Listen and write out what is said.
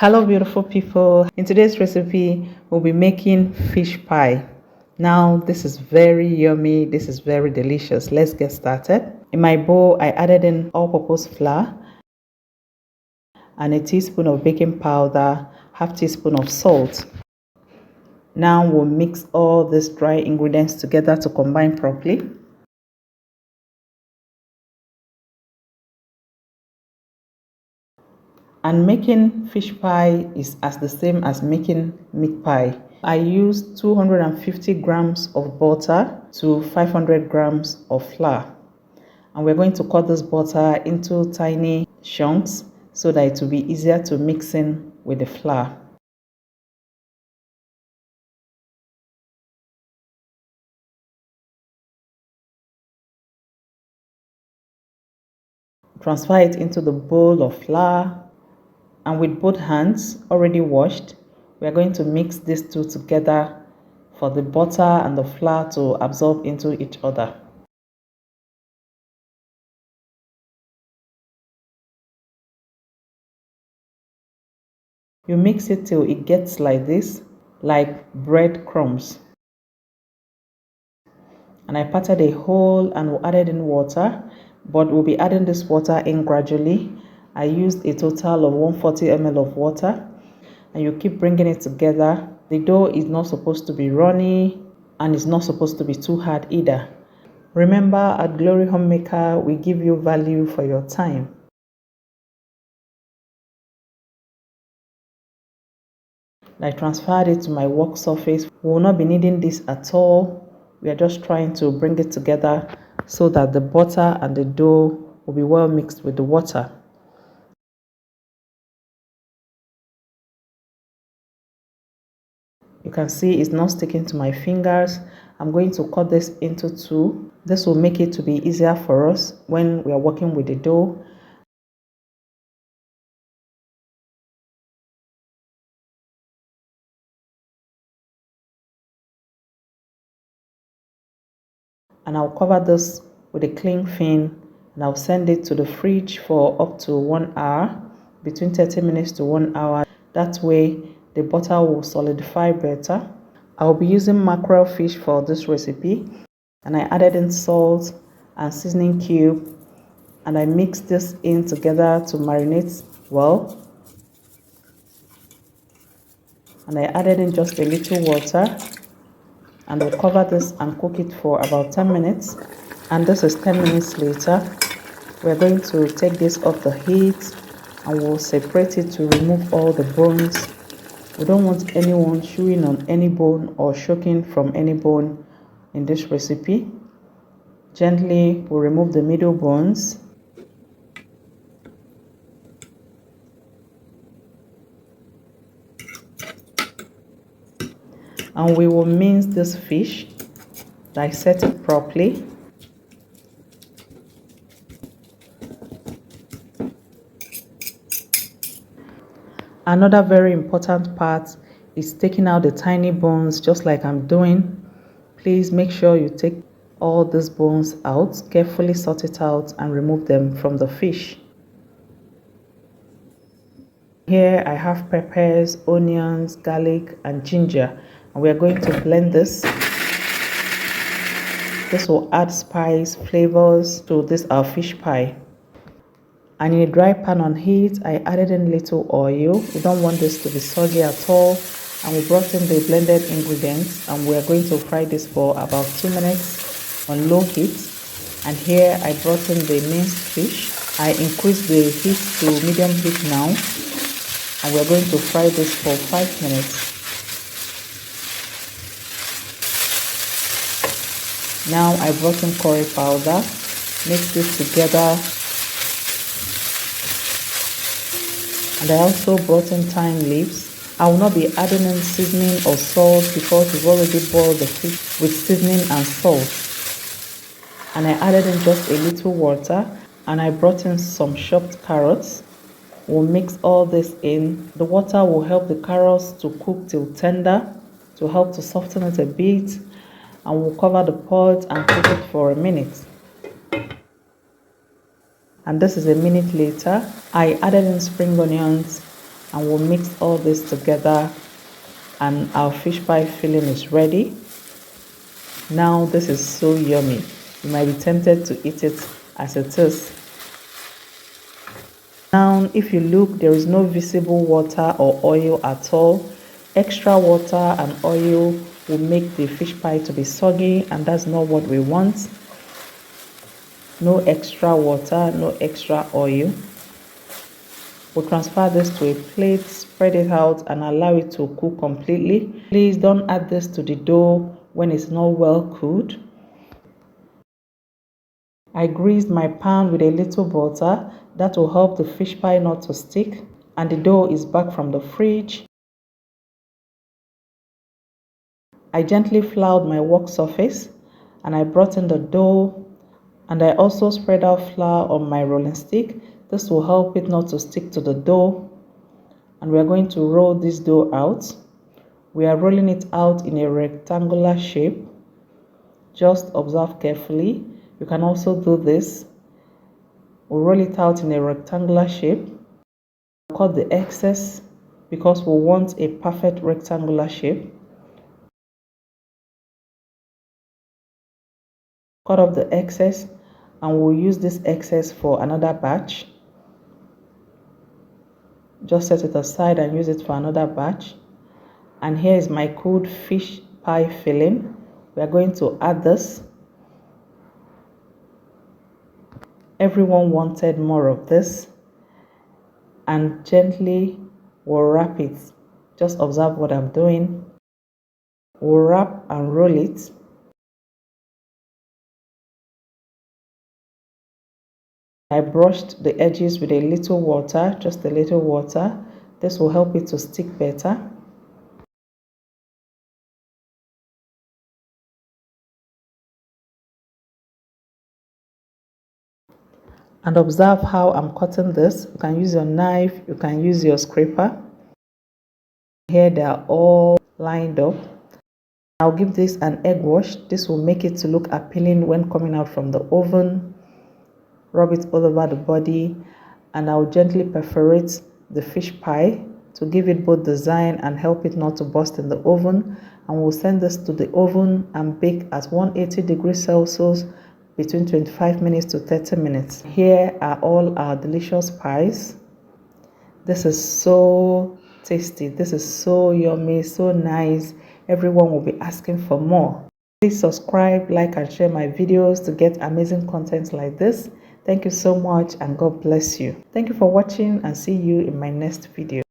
Hello beautiful people. In today's recipe we'll be making fish pie. Now this is very yummy, this is very delicious. Let's get started. In my bowl I added in all-purpose flour and a teaspoon of baking powder, half teaspoon of salt. Now we'll mix all these dry ingredients together to combine properly. And making fish pie is as the same as making meat pie. I used 250 grams of butter to 500 grams of flour. And we're going to cut this butter into tiny chunks so that it will be easier to mix in with the flour. Transfer it into the bowl of flour. And with both hands already washed, we are going to mix these two together for the butter and the flour to absorb into each other. You mix it till it gets like this, like bread crumbs. And I patted a hole and we added in water, but we'll be adding this water in gradually. I used a total of 140 ml of water, and you keep bringing it together. The dough is not supposed to be runny and it's not supposed to be too hard either. Remember, at Glory Homemaker, we give you value for your time. I transferred it to my work surface. We will not be needing this at all. We are just trying to bring it together so that the butter and the dough will be well mixed with the water. You can see it's not sticking to my fingers. I'm going to cut this into two. This will make it to be easier for us when we are working with the dough. And I'll cover this with a cling film and I'll send it to the fridge for up to 1 hour, between 30 minutes to 1 hour. That way the butter will solidify better. I'll be using mackerel fish for this recipe, and I added in salt and seasoning cube, and I mixed this in together to marinate well. And I added in just a little water, and we'll cover this and cook it for about 10 minutes. And this is 10 minutes later. We're going to take this off the heat and we'll separate it to remove all the bones. We don't want anyone chewing on any bone or choking from any bone in this recipe. Gently we'll remove the middle bones. And we will mince this fish, dissect it properly. Another very important part is taking out the tiny bones, just like I'm doing. Please make sure you take all these bones out, carefully sort it out and remove them from the fish. Here I have peppers, onions, garlic and ginger, and we are going to blend this. This will add spice, flavors to this our fish pie. And in a dry pan on heat, I added in little oil. We don't want this to be soggy at all. And we brought in the blended ingredients, and we are going to fry this for about 2 minutes on low heat. And here I brought in the minced fish. I increased the heat to medium heat now, and we're going to fry this for 5 minutes. Now I brought in curry powder, mix this together. And I also brought in thyme leaves. I will not be adding in seasoning or salt because we've already boiled the fish with seasoning and salt. And I added in just a little water, and I brought in some chopped carrots. We'll mix all this in. The water will help the carrots to cook till tender, to help to soften it a bit. And we'll cover the pot and cook it for a minute. And this is a minute later. I added in spring onions and we'll mix all this together, and our fish pie filling is ready. Now this is so yummy. You might be tempted to eat it as it is. Now if you look, there is no visible water or oil at all. Extra water and oil will make the fish pie to be soggy, and that's not what we want. No extra water, no extra oil. We'll transfer this to a plate, spread it out, and allow it to cook completely. Please don't add this to the dough when it's not well cooled. I greased my pan with a little butter. That will help the fish pie not to stick. And the dough is back from the fridge. I gently floured my work surface, and I brought in the dough, and I also spread out flour on my rolling stick. This will help it not to stick to the dough. And we are going to roll this dough out. We are rolling it out in a rectangular shape. Just observe carefully. You can also do this. We'll roll it out in a rectangular shape. Cut the excess because we want a perfect rectangular shape. Cut off the excess, and we'll use this excess for another batch. Just set it aside and use it for another batch. And here is my cooled fish pie filling. We are going to add this. Everyone wanted more of this, and gently we'll wrap it. Just observe what I'm doing. We'll wrap and roll it. I brushed the edges with a little water, just a little water. This will help it to stick better. And observe how I'm cutting this. You can use your knife, you can use your scraper. Here they are all lined up. I'll give this an egg wash. This will make it to look appealing when coming out from the oven. Rub it all over the body, and I'll gently perforate the fish pie to give it both design and help it not to burst in the oven. And we'll send this to the oven and bake at 180 degrees Celsius between 25 minutes to 30 minutes. Here are all our delicious pies. This is so tasty. This is so yummy, so nice. Everyone will be asking for more. Please subscribe, like, and share my videos to get amazing content like this. Thank you so much, and God bless you. Thank you for watching, and see you in my next video.